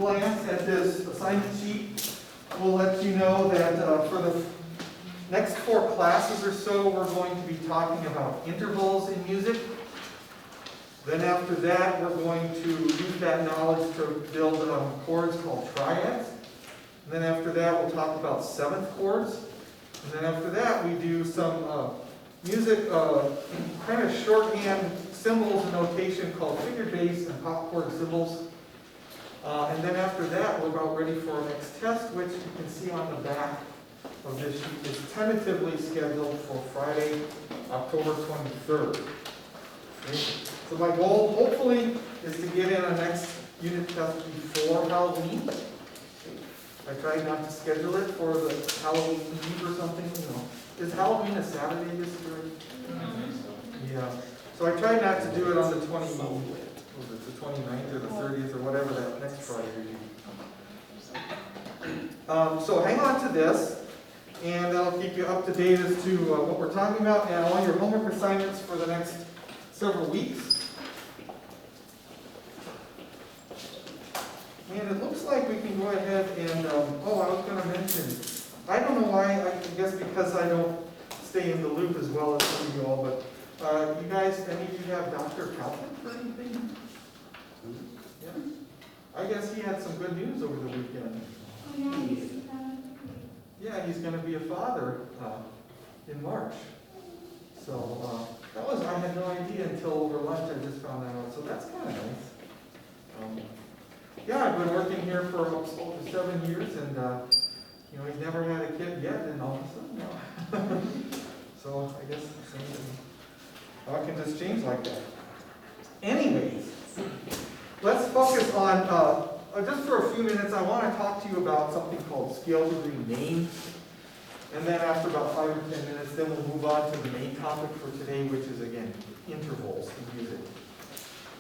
glance at this assignment sheet will let you know that for the next 4 classes or so, we're going to be talking about intervals in music. Then after that, we're going to use that knowledge to build chords called triads. And then after that, we'll talk about 7th chords. And then after that, we do some music, kind of shorthand symbols and notation called figure bass and pop chord symbols. And then after that, we're about ready for our next test, which you can see on the back of this sheet is tentatively scheduled for Friday, October 23rd. Okay? So my goal, hopefully, is to get in a next unit test before Halloween. I tried not to schedule it for the Halloween Eve or something, you know. Is Halloween a Saturday this year? Yeah. So I tried not to do it on the 29th or the 30th or whatever that next Friday is. So hang on to this, and that'll keep you up to date as to what we're talking about and all your homework assignments for the next several weeks. And it looks like we can go ahead and, I was going to mention, I don't know why, I guess because I don't stay in the loop as well as some of you all, but you guys, any of you have Dr. Calvin for anything? Yeah. I guess he had some good news over the weekend. Yeah, he's going to be a father in March. So I had no idea until over lunch I just found that out. So that's kind of nice. Yeah, I've been working here for over 7 years, and he's never had a kid yet, and all of a sudden, no. So I guess how can this change like that? Anyways, let's focus on, just for a few minutes, I want to talk to you about something called scale degree names. And then after about 5 or 10 minutes, then we'll move on to the main topic for today, which is, again, intervals in music.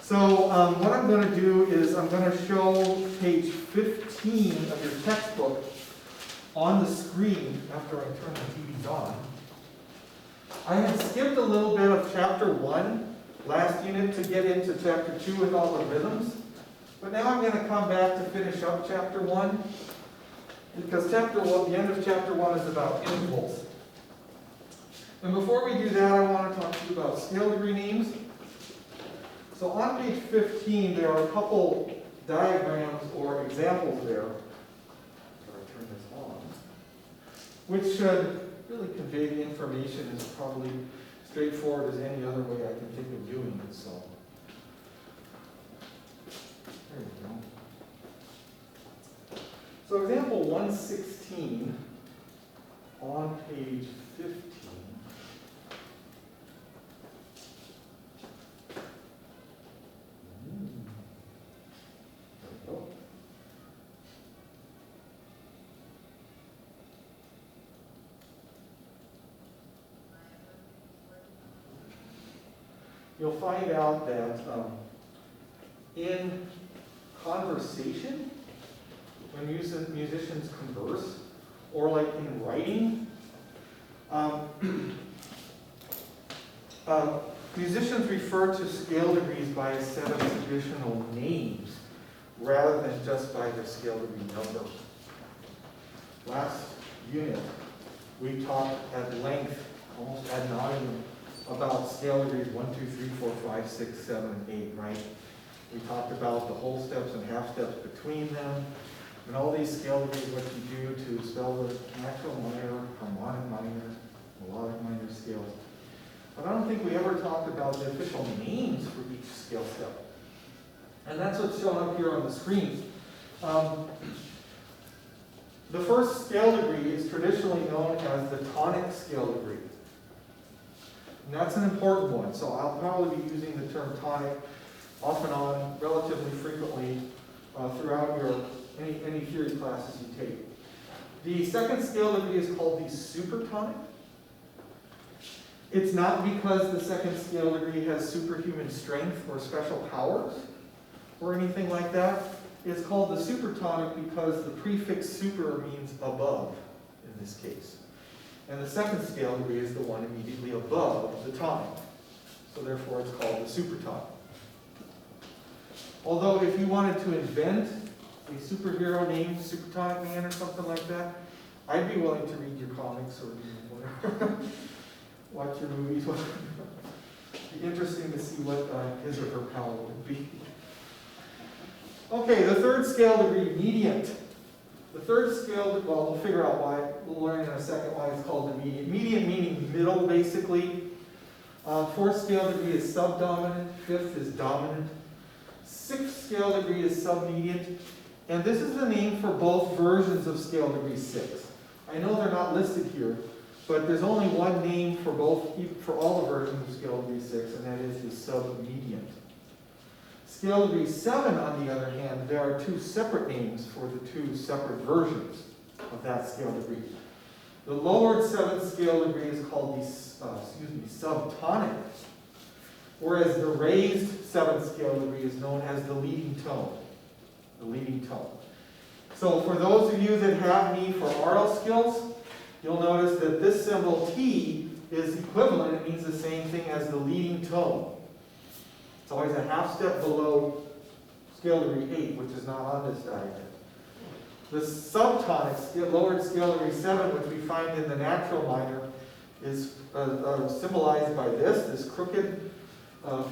So what I'm going to do is I'm going to show page 15 of your textbook on the screen after I turn the TVs on. I had skipped a little bit of chapter 1 last unit to get into chapter 2 with all the rhythms. But now I'm going to come back to finish up chapter 1, because chapter 1, the end of chapter 1 is about intervals. And before we do that, I want to talk to you about scale degree names. So on page 15, there are a couple diagrams or examples there. I'll turn this on. Which should really convey the information as probably straightforward as any other way I can think of doing it. So there we go. So example 116 on page 15. You'll find out that in conversation, when musicians converse, or like in writing, musicians refer to scale degrees by a set of traditional names rather than just by their scale degree number. Last unit, we talked at length, almost ad nauseum, about scale degrees 1, 2, 3, 4, 5, 6, 7, and 8, right? We talked about the whole steps and half steps between them, and all these scale degrees, what you do to spell the natural minor, harmonic minor, melodic minor scales. But I don't think we ever talked about the official names for each scale step. And that's what's shown up here on the screen. The first scale degree is traditionally known as the tonic scale degree. And that's an important one, so I'll probably be using the term tonic off and on relatively frequently throughout any theory classes you take. The second scale degree is called the supertonic. It's not because the second scale degree has superhuman strength or special powers or anything like that. It's called the supertonic because the prefix super means above in this case. And the second scale degree is the one immediately above the tonic. So therefore it's called the supertonic. Although if you wanted to invent a superhero named Supertonic Man or something like that, I'd be willing to read your comics or whatever. Watch your movies. It'd be interesting to see what his or her power would be. Okay, the third scale degree, mediant. The third scale, well, we'll figure out why. We'll learn in a second why it's called the mediant. Mediant meaning middle, basically. Fourth scale degree is subdominant. Fifth is dominant. Sixth scale degree is submediant. And this is the name for both versions of scale degree 6. I know they're not listed here, but there's only one name for for all the versions of scale degree 6, and that is the submediant. Scale degree 7, on the other hand, there are two separate names for the two separate versions of that scale degree. The lowered 7th scale degree is called the subtonic, whereas the raised 7th scale degree is known as the leading tone. The leading tone. So for those of you that have me for aural skills, you'll notice that this symbol T is equivalent. It means the same thing as the leading tone. It's always a half step below scale degree 8, which is not on this diagram. The subtonic, lowered scale degree 7, which we find in the natural minor, is symbolized by this crooked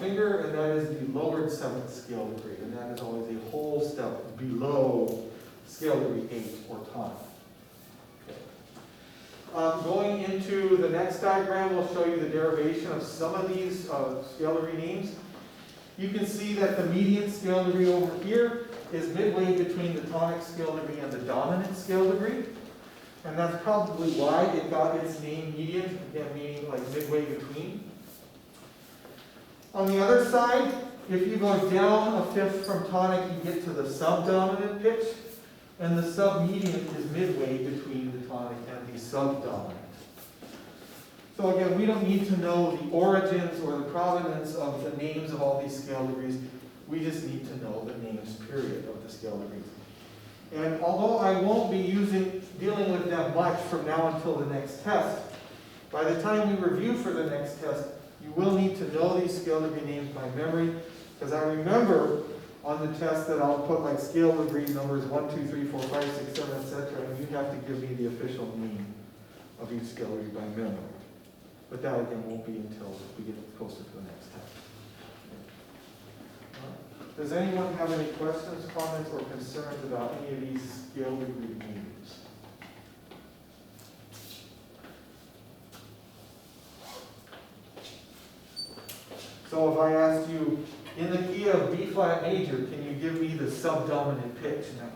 finger, and that is the lowered 7th scale degree, and that is always a whole step below scale degree 8 or tonic. Okay. Going into the next diagram, we'll show you the derivation of some of these scale degree names. You can see that the median scale degree over here is midway between the tonic scale degree and the dominant scale degree. And that's probably why it got its name median, again meaning like midway between. On the other side, if you go down a fifth from tonic, you get to the subdominant pitch, and the submedian is midway between the tonic and the subdominant. So again, we don't need to know the origins or the provenance of the names of all these scale degrees. We just need to know the names, period, of the scale degrees. And although I won't be dealing with them much from now until the next test, by the time we review for the next test, you will need to know these scale degree names by memory, because I remember on the test that I'll put like scale degree numbers 1, 2, 3, 4, 5, 6, 7, etc., and you have to give me the official name of each scale degree by memory. But that again won't be until we get closer to the next test. Does anyone have any questions, comments, or concerns about any of these scale degree names? So if I asked you, in the key of B flat major, can you give me the subdominant pitch? And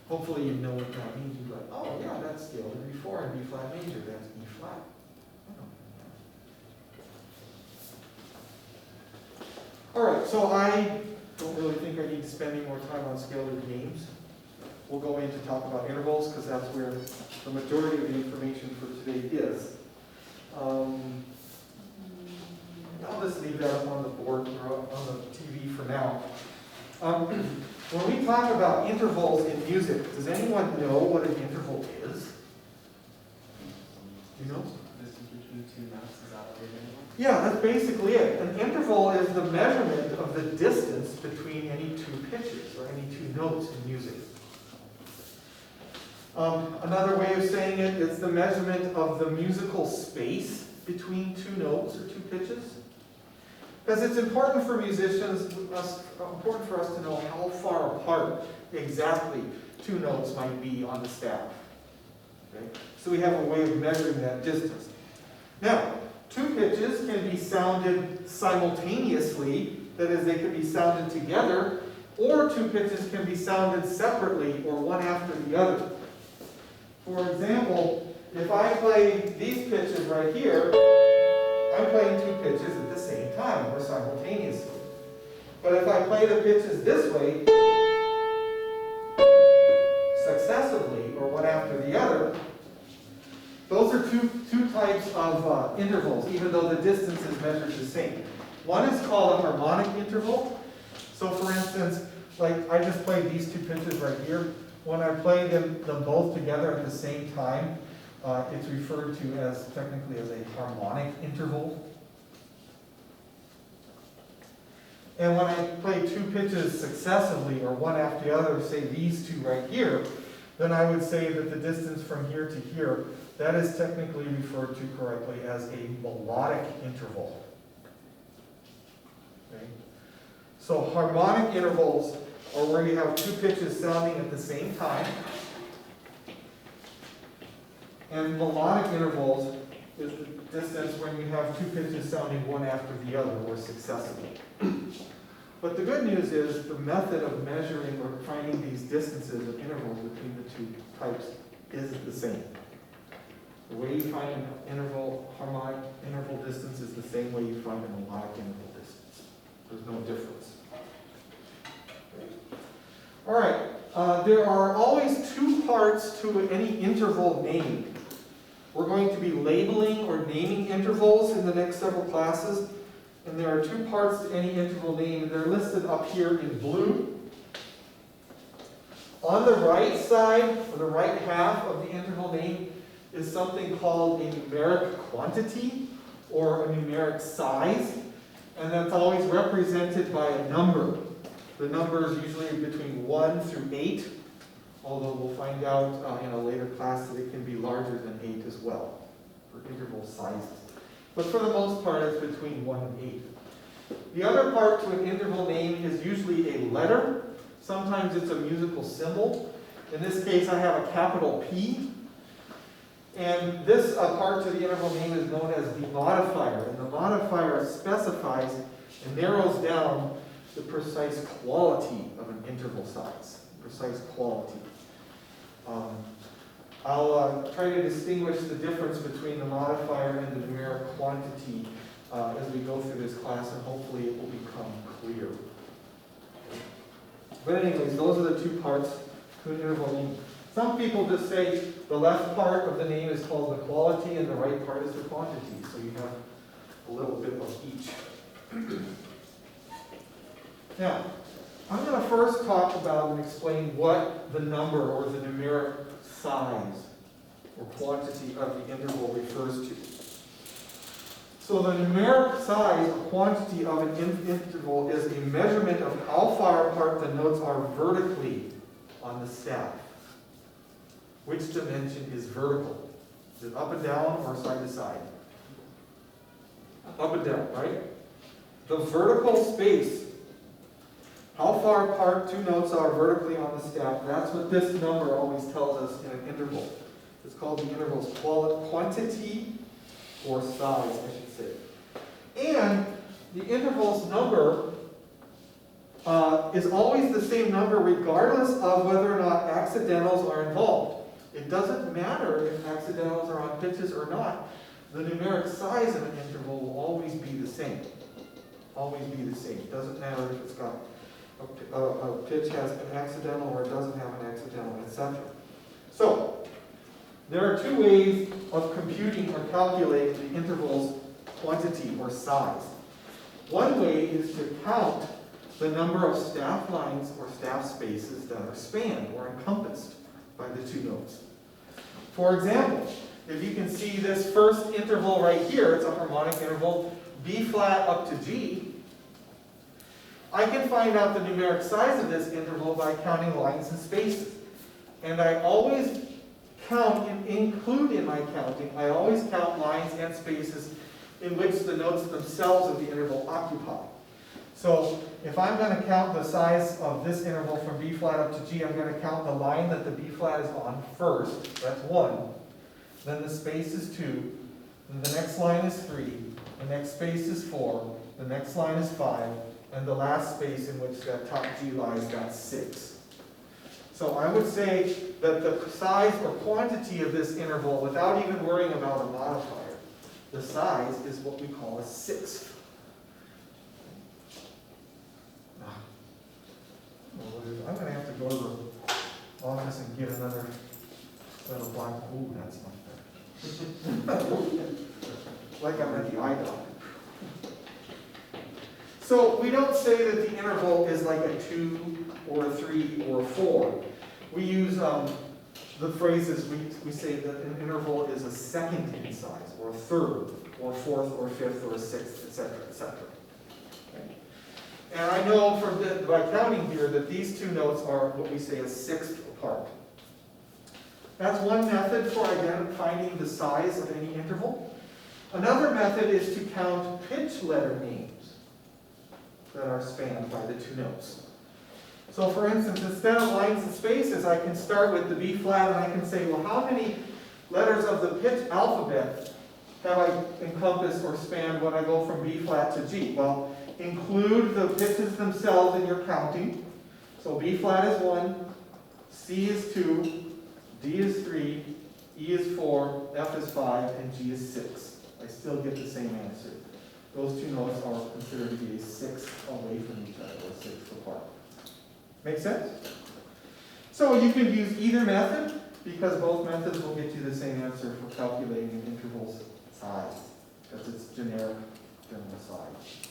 hopefully you know what that means. You'd be like, oh yeah, that's scale degree 4 in B flat major. That's B flat. All right, so I don't really think I need to spend any more time on scale degree names. We'll go in to talk about intervals, because that's where the majority of the information for today is. I'll just leave that up on the board or on the TV for now. When we talk about intervals in music, does anyone know what an interval is? Do you know? Distance between two notes, is that what you're doing? Yeah, that's basically it. An interval is the measurement of the distance between any two pitches or any two notes in music. Another way of saying it is the measurement of the musical space between two notes or two pitches. Because it's important for musicians, important for us to know how far apart exactly two notes might be on the staff. Okay? So we have a way of measuring that distance. Now, two pitches can be sounded simultaneously, that is, they can be sounded together, or two pitches can be sounded separately or one after the other. For example, if I play these pitches right here, I'm playing two pitches at the same time or simultaneously. But if I play the pitches this way, successively or one after the other, those are two types of intervals, even though the distance is measured the same. One is called a harmonic interval. So for instance, like I just played these two pitches right here. When I play them both together at the same time, it's referred to as technically as a harmonic interval. And when I play two pitches successively, or one after the other, say these two right here, then I would say that the distance from here to here, that is technically referred to correctly as a melodic interval. Okay? So harmonic intervals are where you have two pitches sounding at the same time. And melodic intervals is the distance when you have two pitches sounding one after the other or successively. But the good news is the method of measuring or finding these distances of intervals between the two types is the same. The way you find an harmonic interval distance is the same way you find a melodic interval distance. There's no difference. All right, there are always two parts to any interval name. We're going to be labeling or naming intervals in the next several classes. And there are two parts to any interval name. They're listed up here in blue. On the right side, or the right half of the interval name, is something called a numeric quantity, or a numeric size. And that's always represented by a number. The number is usually between 1 through 8, although we'll find out in a later class that it can be larger than 8 as well, for interval sizes. But for the most part, it's between 1 and 8. The other part to an interval name is usually a letter. Sometimes it's a musical symbol. In this case, I have a capital P. And this part to the interval name is known as the modifier. And the modifier specifies and narrows down the precise quality of an interval size. Precise quality. I'll try to distinguish the difference between the modifier and the numeric quantity as we go through this class, and hopefully it will become clear. But anyways, those are the two parts to an interval name. Some people just say the left part of the name is called the quality and the right part is the quantity. So you have a little bit of each. Now, I'm going to first talk about and explain what the number or the numeric size or quantity of the interval refers to. So the numeric size or quantity of an interval is a measurement of how far apart the notes are vertically on the staff. Which dimension is vertical? Is it up and down or side to side? Up and down, right? The vertical space, how far apart two notes are vertically on the staff, that's what this number always tells us in an interval. It's called the interval's quantity or size, I should say. And the interval's number is always the same number regardless of whether or not accidentals are involved. It doesn't matter if accidentals are on pitches or not. The numeric size of an interval will always be the same. Always be the same. It doesn't matter if it's got a pitch has an accidental or it doesn't have an accidental, etc. So, there are two ways of computing or calculating the interval's quantity or size. One way is to count the number of staff lines or staff spaces that are spanned or encompassed by the two notes. For example, if you can see this first interval right here, it's a harmonic interval, B flat up to G. I can find out the numeric size of this interval by counting lines and spaces. And I always include in my counting, I always count lines and spaces in which the notes themselves of the interval occupy. So if I'm going to count the size of this interval from B flat up to G, I'm going to count the line that the B flat is on first. That's 1. Then the space is 2. Then the next line is 3. The next space is 4. The next line is 5. And the last space in which that top G lies, that's 6. So I would say that the size or quantity of this interval, without even worrying about a modifier, the size is what we call a sixth. I'm going to have to go to the office and get another set of black. Ooh, that's not fair. Like I'm at the eye doctor. So we don't say that the interval is like a 2 or a 3 or a 4. We use the phrases, we say that an interval is a second in size, or a third, or a fourth, or a fifth, or a sixth, etc., etc. Okay. And I know by counting here that these two notes are what we say a sixth apart. That's one method for finding the size of any interval. Another method is to count pitch letter names that are spanned by the two notes. So for instance, instead of lines and spaces, I can start with the B flat and I can say, well, how many letters of the pitch alphabet have I encompassed or spanned when I go from B flat to G? Well, include the pitches themselves in your counting. So B flat is 1, C is 2, D is 3, E is 4, F is 5, and G is 6. I still get the same answer. Those two notes are considered to be a sixth away from each other, a sixth apart. Make sense? So you can use either method because both methods will get you the same answer for calculating an interval's size, because it's general size.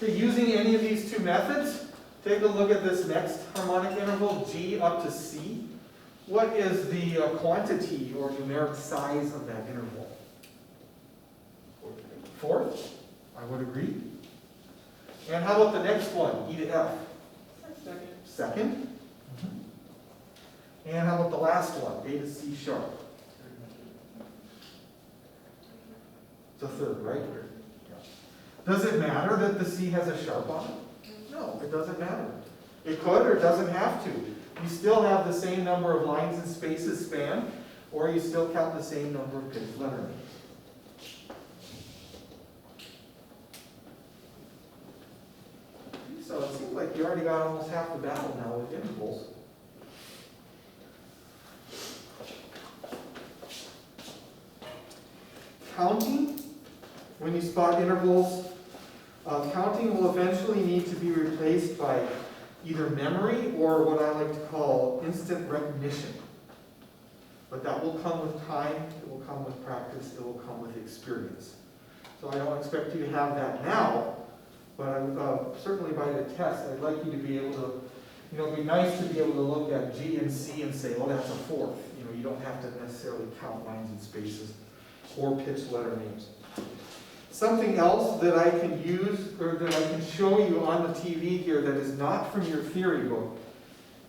Okay, using any of these two methods, take a look at this next harmonic interval, G up to C. What is the quantity or numeric size of that interval? Fourth? I would agree. And how about the next one, E to F? Second. And how about the last one, A to C sharp? It's a third, right? Does it matter that the C has a sharp on it? No, it doesn't matter. It could or it doesn't have to. You still have the same number of lines and spaces spanned, or you still count the same number of pitch letter names. So it seems like you already got almost half the battle now with intervals. Counting, when you spot intervals, counting will eventually need to be replaced by either memory or what I like to call instant recognition. But that will come with time, it will come with practice, it will come with experience. So I don't expect you to have that now, but certainly by the test, I'd like you to be able to, it'd be nice to be able to look at G and C and say, well, that's a fourth. You don't have to necessarily count lines and spaces or pitch letter names. Something else that I can use, or that I can show you on the TV here that is not from your theory book,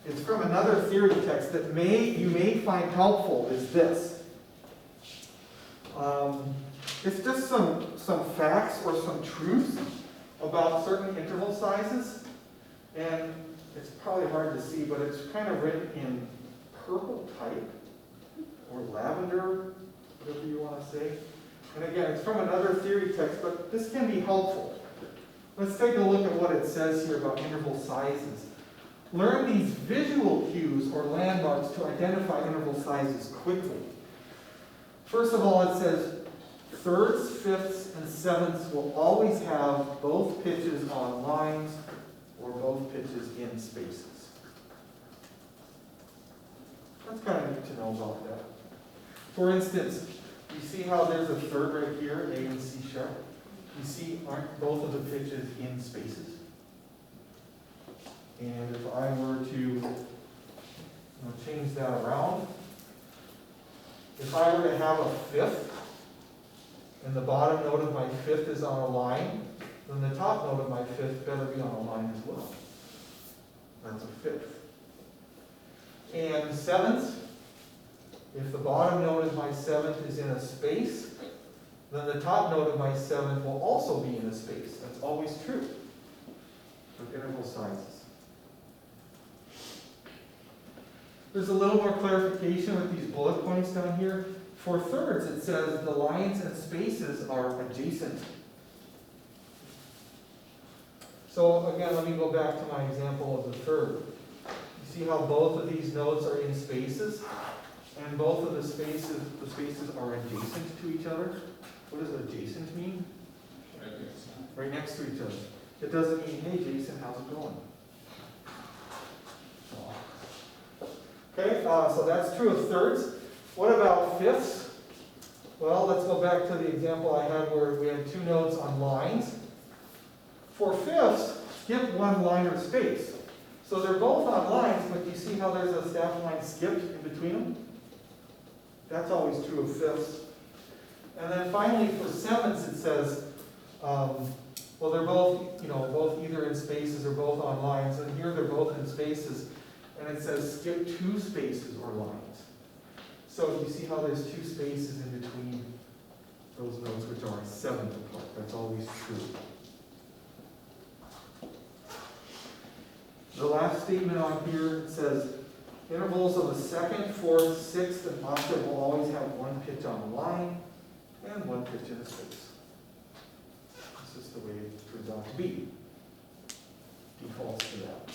it's from another theory text that you may find helpful, is this. It's just some facts or some truths about certain interval sizes, and it's probably hard to see, but it's kind of written in purple type, or lavender, whatever you want to say. And again, it's from another theory text, but this can be helpful. Let's take a look at what it says here about interval sizes. Learn these visual cues or landmarks to identify interval sizes quickly. First of all, it says thirds, fifths, and sevenths will always have both pitches on lines or both pitches in spaces. That's kind of neat to know about that. For instance, you see how there's a third right here, A and C sharp? You see, aren't both of the pitches in spaces? And if I were to change that around, if I were to have a fifth, and the bottom note of my fifth is on a line, then the top note of my fifth better be on a line as well. That's a fifth. And sevenths, if the bottom note of my seventh is in a space, then the top note of my seventh will also be in a space. That's always true with interval sizes. There's a little more clarification with these bullet points down here. For thirds, it says the lines and spaces are adjacent. So again, let me go back to my example of the third. You see how both of these notes are in spaces? And both of the spaces are adjacent to each other. What does adjacent mean? Right next to each other. It doesn't mean, hey Jason, how's it going? Okay, so that's true of thirds. What about fifths? Well, let's go back to the example I had where we had two notes on lines. For fifths, skip one line or space. So they're both on lines, but you see how there's a staff line skipped in between them? That's always true of fifths. And then finally for sevenths it says Well, they're both, both either in spaces or both on lines, and here they're both in spaces, and it says skip 2 spaces or lines. So you see how there's 2 spaces in between those notes, which are 1/7 apart. That's always true. The last statement on here says, intervals of the 2nd, 4th, 6th, and octave will always have 1 pitch on a line and 1 pitch in a space. This is the way it turns out to be. Defaults to that.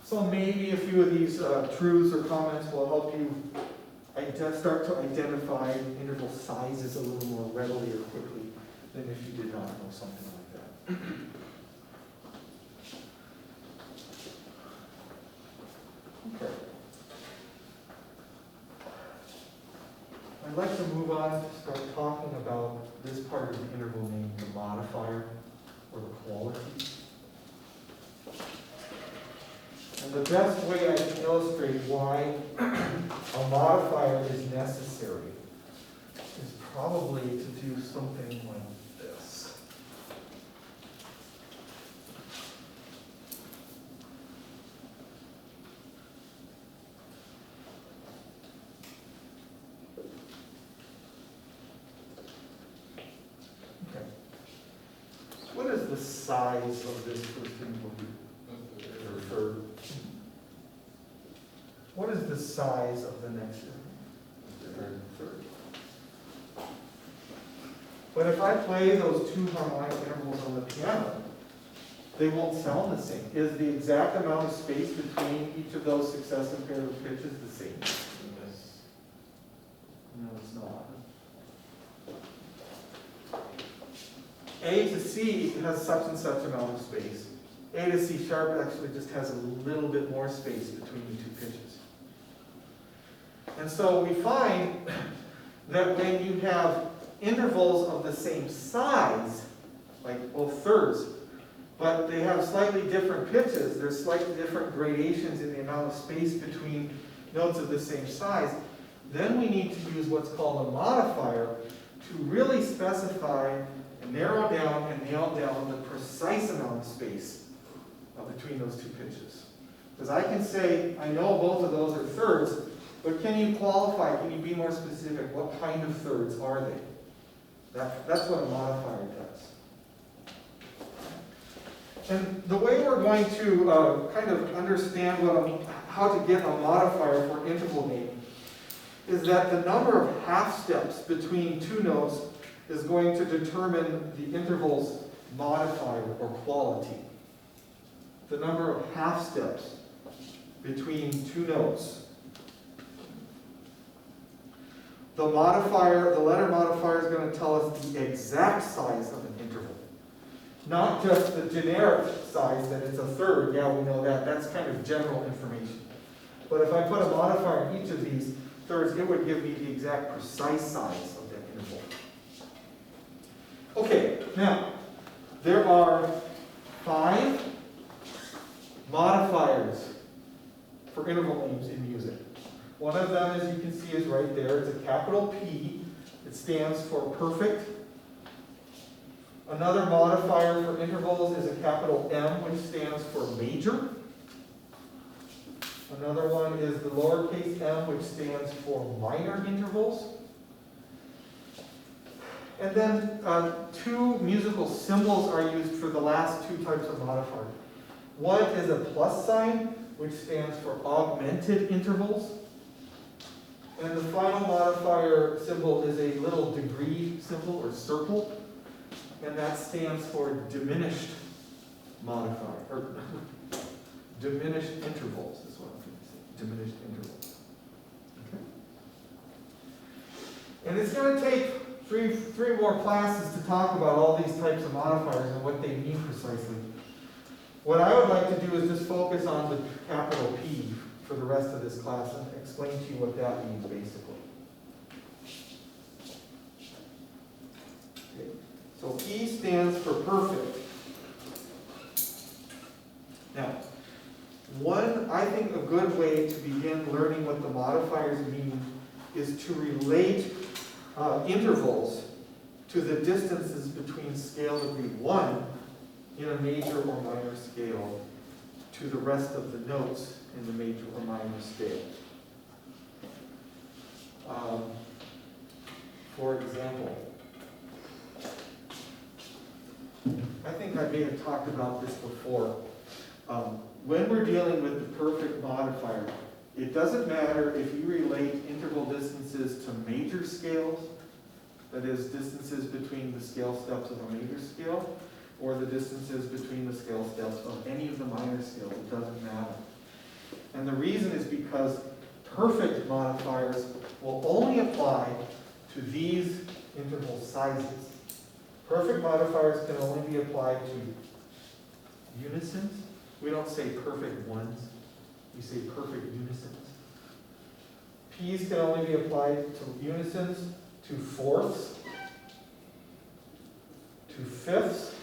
So maybe a few of these truths or comments will help you start to identify interval sizes a little more readily or quickly than if you did not know something like that. Okay. I'd like to move on to start talking about this part of the interval named the modifier or the quality. And the best way I can illustrate why a modifier is necessary is probably to do something like this. Okay. What is the size of this first interval here? Or third? What is the size of the next interval? Third. But if I play those 2 harmonic intervals on the piano, they won't sound the same. Is the exact amount of space between each of those successive pairs of pitches the same? Yes. No, it's not. A to C has such and such amount of space. A to C sharp actually just has a little bit more space between the 2 pitches. And so we find that when you have intervals of the same size, like both thirds, but they have slightly different pitches, there's slightly different gradations in the amount of space between notes of the same size, then we need to use what's called a modifier to really specify and narrow down and nail down the precise amount of space between those 2 pitches. Because I can say, I know both of those are thirds, but can you qualify, can you be more specific? What kind of thirds are they? That's what a modifier does. And the way we're going to kind of understand how to get a modifier for interval naming is that the number of half steps between 2 notes is going to determine the interval's modifier or quality. The number of half steps between 2 notes. The modifier, the letter modifier is going to tell us the exact size of an interval. Not just the generic size that it's a third, yeah, we know that, that's kind of general information. But if I put a modifier in each of these thirds, it would give me the exact precise size of that interval. Okay, now, there are 5 modifiers for interval names in music. One of them, as you can see, is right there. It's a capital P. It stands for perfect. Another modifier for intervals is a capital M, which stands for major. Another one is the lowercase m, which stands for minor intervals. And then 2 musical symbols are used for the last 2 types of modifiers. One is a plus sign, which stands for augmented intervals. And the final modifier symbol is a little degree symbol or circle, and that stands for diminished modifier, or diminished intervals is what I'm going to say, diminished intervals. Okay? And it's going to take three more classes to talk about all these types of modifiers and what they mean precisely. What I would like to do is just focus on the capital P for the rest of this class and explain to you what that means basically. Okay. So P stands for perfect. Now, I think a good way to begin learning what the modifiers mean is to relate intervals to the distances between scale degree 1 in a major or minor scale to the rest of the notes in the major or minor scale. For example, I think I may have talked about this before. When we're dealing with the perfect modifier, it doesn't matter if you relate interval distances to major scales, that is, distances between the scale steps of a major scale, or the distances between the scale steps of any of the minor scales. It doesn't matter. And the reason is because perfect modifiers will only apply to these interval sizes. Perfect modifiers can only be applied to unisons. We don't say perfect ones. We say perfect unisons. P's can only be applied to unisons, to fourths, to fifths,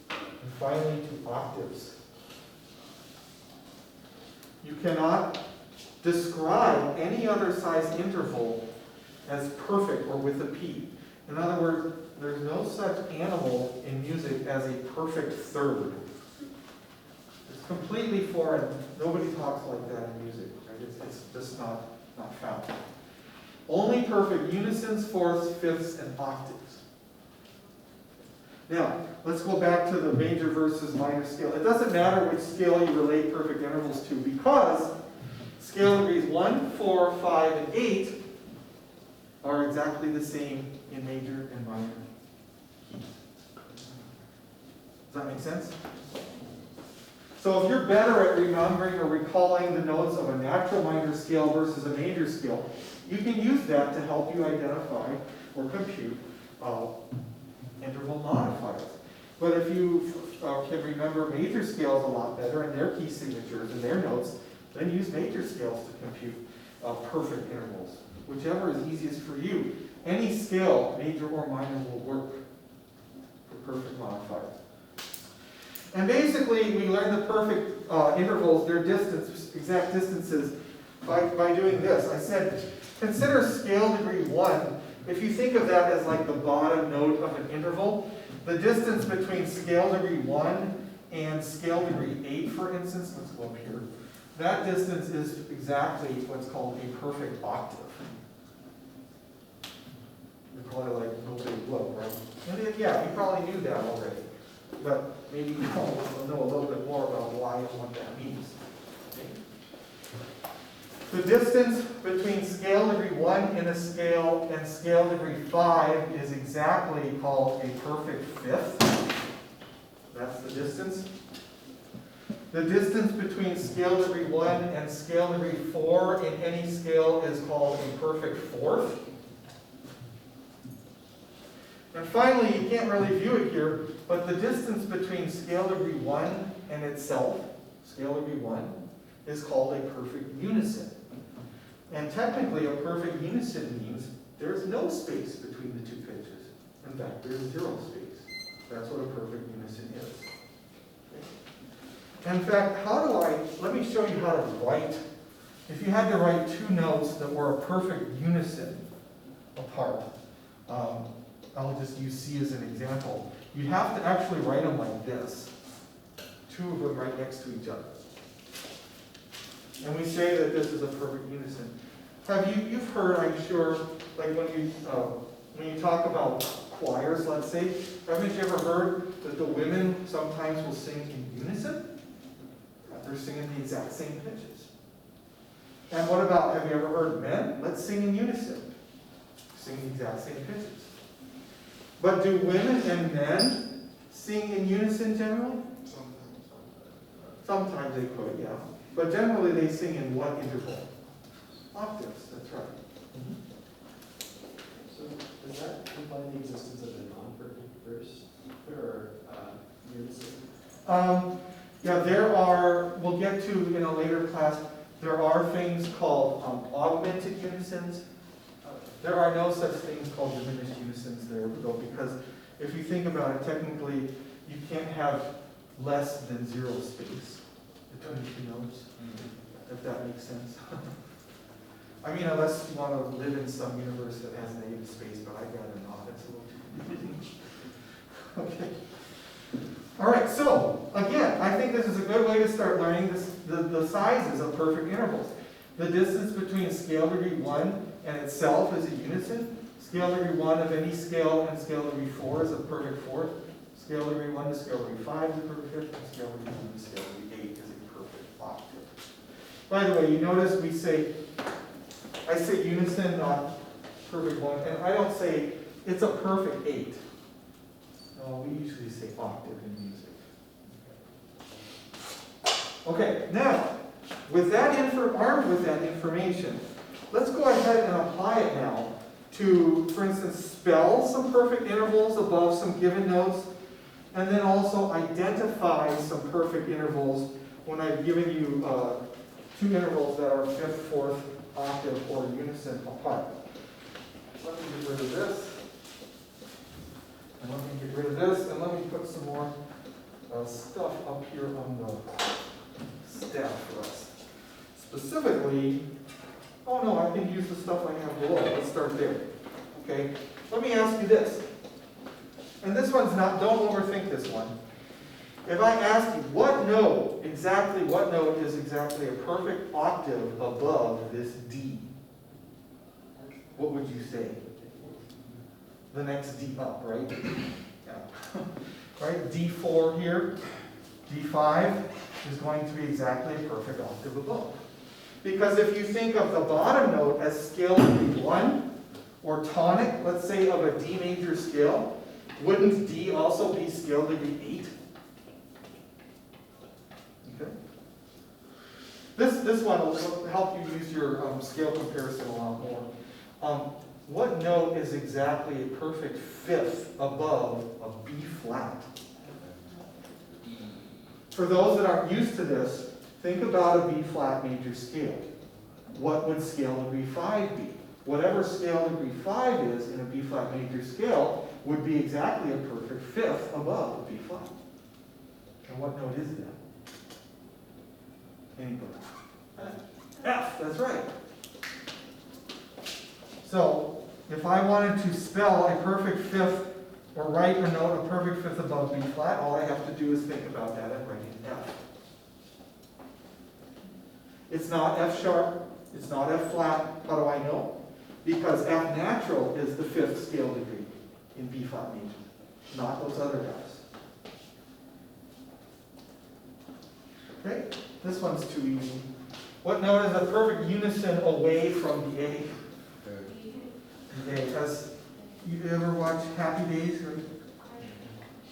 and finally to octaves. You cannot describe any other size interval as perfect or with a P. In other words, there's no such animal in music as a perfect third. It's completely foreign. Nobody talks like that in music. Right? It's just not found. Only perfect unisons, fourths, fifths, and octaves. Now, let's go back to the major versus minor scale. It doesn't matter which scale you relate perfect intervals to, because scale degrees 1, 4, 5, and 8 are exactly the same in major and minor keys. Does that make sense? So if you're better at remembering or recalling the notes of a natural minor scale versus a major scale, you can use that to help you identify or compute interval modifiers. But if you can remember major scales a lot better and their key signatures and their notes, then use major scales to compute perfect intervals. Whichever is easiest for you. Any scale, major or minor, will work for perfect modifiers. And basically, we learn the perfect intervals, their distance, exact distances, by doing this. I said, consider scale degree 1. If you think of that as like the bottom note of an interval, the distance between scale degree 1 and scale degree 8, for instance, let's go up here, that distance is exactly what's called a perfect octave. You're probably like, nobody will, right? And yeah, you probably knew that already. But maybe you know a little bit more about why and what that means. The distance between scale degree 1 in a scale and scale degree 5 is exactly called a perfect fifth. That's the distance. The distance between scale degree 1 and scale degree 4 in any scale is called a perfect fourth. And finally, you can't really view it here, but the distance between scale degree 1 and itself, scale degree 1, is called a perfect unison. And technically, a perfect unison means there's no space between the two pitches. In fact, there's zero space. That's what a perfect unison is. Okay. In fact, let me show you how to write. If you had to write two notes that were a perfect unison apart, I'll just use C as an example. You have to actually write them like this. Two of them right next to each other. And we say that this is a perfect unison. You've heard, I'm sure, like when you talk about choirs, let's say, haven't you ever heard that the women sometimes will sing in unison? They're singing the exact same pitches. And what about, have you ever heard men? Let's sing in unison. Sing the exact same pitches. But do women and men sing in unison generally? Sometimes they could, yeah. But generally they sing in what interval? Octaves, that's right. Mm-hmm. So does that imply the existence of a non-perfect verse or unison? Yeah, there are, we'll get to in a later class, there are things called augmented unisons. There are no such things called diminished unisons there, though, because if you think about it, technically, you can't have less than zero space between two notes, if that makes sense. I mean, unless you want to live in some universe that has negative space, but I'd rather not, it's a little too confusing. Okay. All right, so, again, I think this is a good way to start learning the sizes of perfect intervals. The distance between scale degree 1 and itself is a unison. Scale degree 1 of any scale and scale degree 4 is a perfect fourth. Scale degree 1 to scale degree 5 is a perfect fifth, and scale degree 2 to scale degree 8 is a perfect octave. By the way, you notice I say unison, not perfect one, and I don't say it's a perfect 8. No, we usually say octave in music. Okay, now, armed with that information, let's go ahead and apply it now to, for instance, spell some perfect intervals above some given notes, and then also identify some perfect intervals when I've given you two intervals that are fifth, fourth, octave, or unison apart. Let me get rid of this. And let me get rid of this, and let me put some more stuff up here on the staff for us. Specifically, oh no, I can use the stuff I have below. Let's start there. Okay, let me ask you this. And this one's not, don't overthink this one. If I ask you what note is exactly a perfect octave above this D, what would you say? The next D up, right? Yeah. Right? D4 here, D5 is going to be exactly a perfect octave above. Because if you think of the bottom note as scale degree 1, or tonic, let's say, of a D major scale, wouldn't D also be scale degree 8? Okay. This one will help you use your scale comparison a lot more. What note is exactly a perfect fifth above a B flat? For those that aren't used to this, think about a B flat major scale. What would scale degree 5 be? Whatever scale degree 5 is in a B flat major scale would be exactly a perfect fifth above a B flat. And what note is that? Anybody? F, that's right. So, if I wanted to spell a perfect fifth or write a note a perfect fifth above B flat, all I have to do is think about that and write in F. It's not F sharp, it's not F flat. How do I know? Because F natural is the fifth scale degree in B flat major, not those other guys. Okay, this one's too easy. What note is a perfect unison away from the A? Okay, as you ever watch Happy Days, right?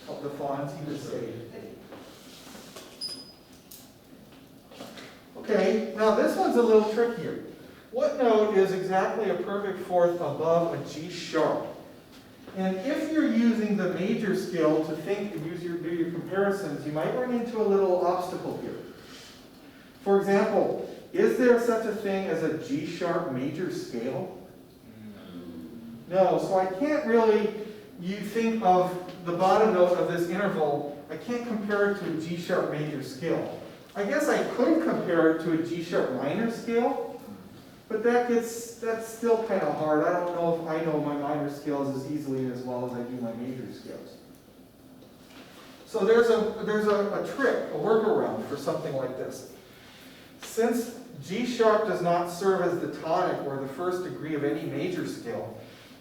Of the Fonz, he would say. Okay, now this one's a little trickier. What note is exactly a perfect fourth above a G sharp? And if you're using the major scale to think and do your comparisons, you might run into a little obstacle here. For example, is there such a thing as a G sharp major scale? No, so I can't really, you think of the bottom note of this interval, I can't compare it to a G sharp major scale. I guess I could compare it to a G sharp minor scale, but that's still kind of hard. I don't know if I know my minor scales as easily and as well as I do my major scales. So there's a trick, a workaround for something like this. Since G sharp does not serve as the tonic or the first degree of any major scale,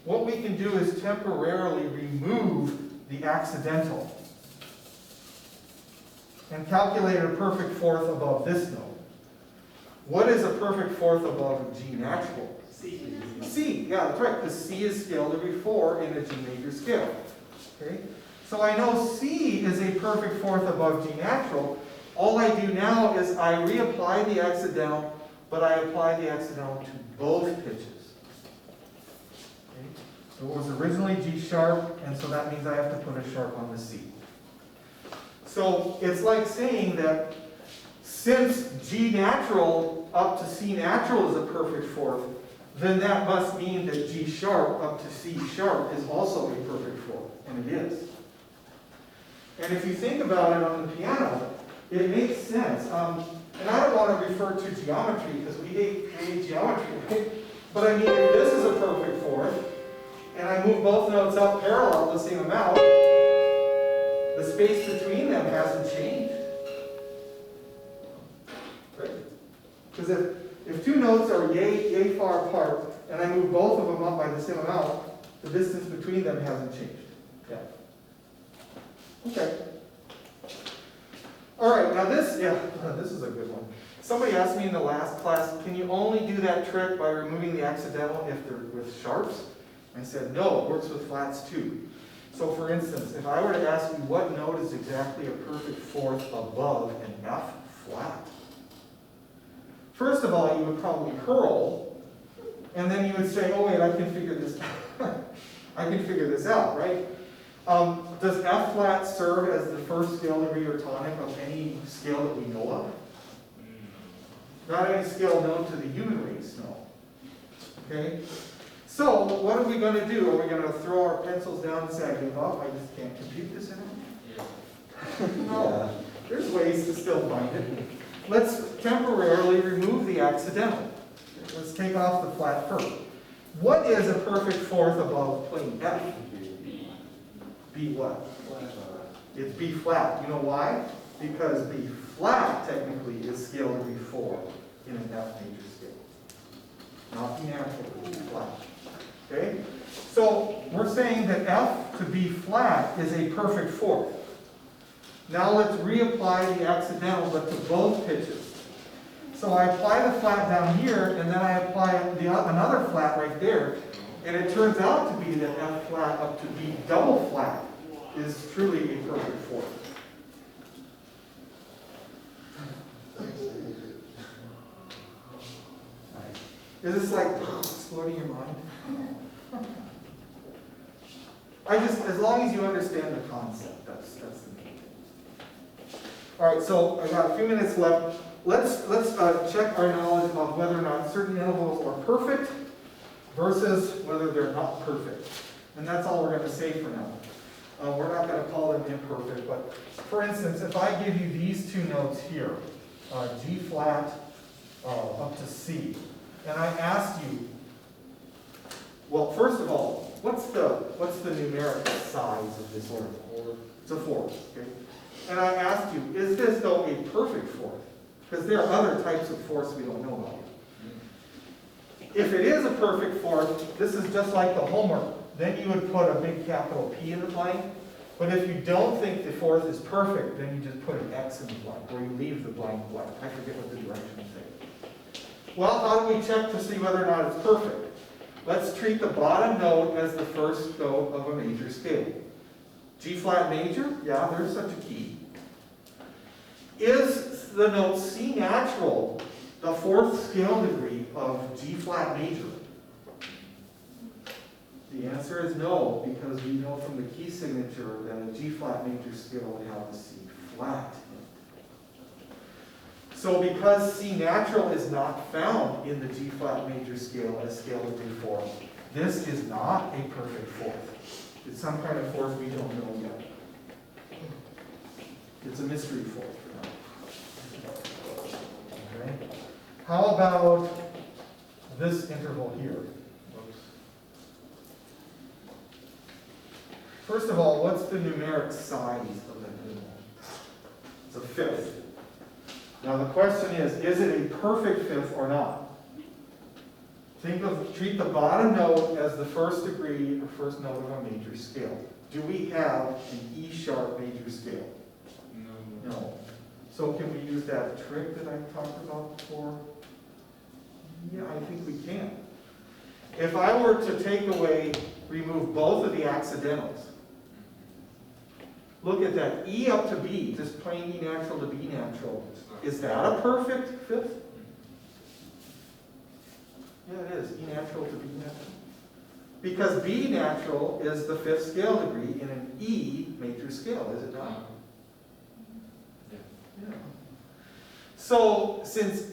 what we can do is temporarily remove the accidental and calculate a perfect fourth above this note. What is a perfect fourth above a G natural? C. C, yeah, that's right, because C is scale degree 4 in a G major scale. Okay? So I know C is a perfect fourth above G natural. All I do now is I reapply the accidental, but I apply the accidental to both pitches. Okay? So it was originally G sharp, and so that means I have to put a sharp on the C. So it's like saying that since G natural up to C natural is a perfect fourth, then that must mean that G sharp up to C sharp is also a perfect fourth, and it is. And if you think about it on the piano, it makes sense. And I don't want to refer to geometry because we hate geometry, right? But I mean, if this is a perfect fourth, and I move both notes up parallel the same amount, the space between them hasn't changed. Right? Because if two notes are yay far apart, and I move both of them up by the same amount, the distance between them hasn't changed. Yeah. Okay. All right, now this is a good one. Somebody asked me in the last class, can you only do that trick by removing the accidental if they're with sharps? I said, no, it works with flats too. So for instance, if I were to ask you what note is exactly a perfect fourth above an F flat? First of all, you would probably curl, and then you would say, oh wait, I can figure this out. I can figure this out, right? Does F flat serve as the first scale degree or tonic of any scale that we know of? Not any scale known to the human race, no. Okay? So, what are we going to do? Are we going to throw our pencils down and say, I give up, I just can't compute this anymore? No. There's ways to still find it. Let's temporarily remove the accidental. Let's take off the flat first. What is a perfect fourth above plane F? B what? It's B flat. You know why? Because B flat technically is scale degree 4 in an F major scale. Not B natural, B flat. Okay? So we're saying that F to B flat is a perfect fourth. Now let's reapply the accidental but to both pitches. So I apply the flat down here and then I apply another flat right there. And it turns out to be that F flat up to B double flat is truly a perfect fourth. Is this like exploding your mind? As long as you understand the concept, that's the main thing. All right, so I've got a few minutes left. Let's check our knowledge of whether or not certain intervals are perfect versus whether they're not perfect. And that's all we're going to say for now. We're not going to call them imperfect, but for instance, if I give you these two notes here, G flat up to C, and I asked you, well, first of all, what's the numeric size of this interval? It's a fourth, okay? And I asked you, is this though a perfect fourth? Because there are other types of fourths we don't know about. If it is a perfect fourth, this is just like the homework. Then you would put a big capital P in the blank. But if you don't think the fourth is perfect, then you just put an X in the blank, or you leave the blank blank. I forget what the directions say. Well, how do we check to see whether or not it's perfect? Let's treat the bottom note as the first note of a major scale. G flat major, yeah, there's such a key. Is the note C natural the fourth scale degree of G flat major? The answer is no, because we know from the key signature that a G flat major scale would have a C flat. So because C natural is not found in the G flat major scale as scale degree 4, this is not a perfect fourth. It's some kind of fourth we don't know yet. It's a mystery fourth for now. Okay. How about this interval here? Oops. First of all, what's the numeric size of that interval? It's a fifth. Now the question is it a perfect fifth or not? Treat the bottom note as the first degree or first note of a major scale. Do we have an E sharp major scale? No. No. So can we use that trick that I talked about before? Yeah, I think we can. If I were to remove both of the accidentals, look at that, E up to B, just plain E natural to B natural. Is that a perfect fifth? Yeah, it is, E natural to B natural. Because B natural is the fifth scale degree in an E major scale, is it not? Yeah. So, since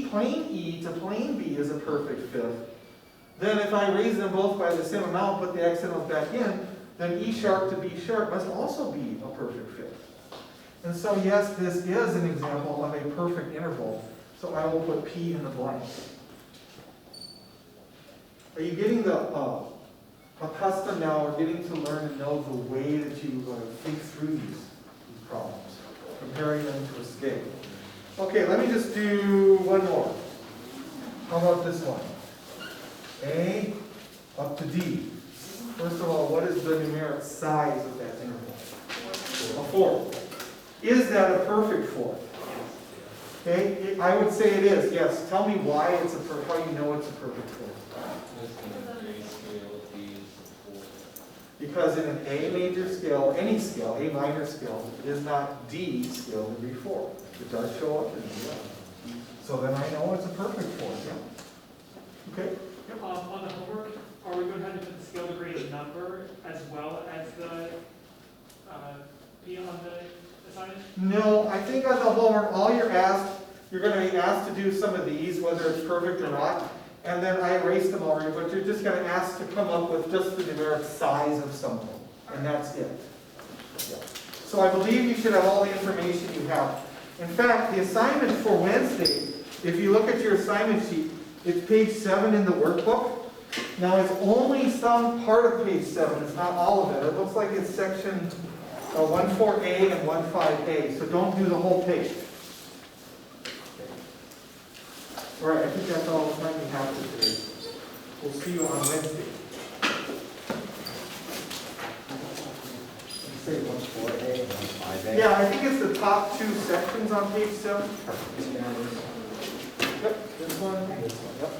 plain E to plain B is a perfect fifth, then if I raise them both by the same amount, put the accidentals back in, then E sharp to B sharp must also be a perfect fifth. And so yes, this is an example of a perfect interval. So I will put P in the blank. Are you getting the, accustomed now, or getting to learn and know the way that you think through these problems, comparing them to a scale? Okay, let me just do one more. How about this one? A up to D. First of all, what is the numeric size of that interval? A fourth. Is that a perfect fourth? Okay, I would say it is, yes. Tell me why it's how you know it's a perfect fourth. Because in an A major scale, any scale, A minor scale, it is not D scale degree 4. It does show up in D. So then I know it's a perfect fourth, yeah? Okay? Yep, on the homework, are we going to have to put the scale degree in number as well as the P on the assignment? No, I think on the homework, all you're going to be asked to do some of these, whether it's perfect or not. And then I erased them already, but you're just going to ask to come up with just the numeric size of something. And that's it. Yeah. So I believe you should have all the information you have. In fact, the assignment for Wednesday, if you look at your assignment sheet, it's page 7 in the workbook. Now it's only some part of page 7, it's not all of it. It looks like it's section 14A and 15A, so don't do the whole page. All right, I think that's all the time we have for today. We'll see you on Wednesday. Say 14A and 15A. Yeah, I think it's the top 2 sections on page 7. Yep, this one and this one, yep.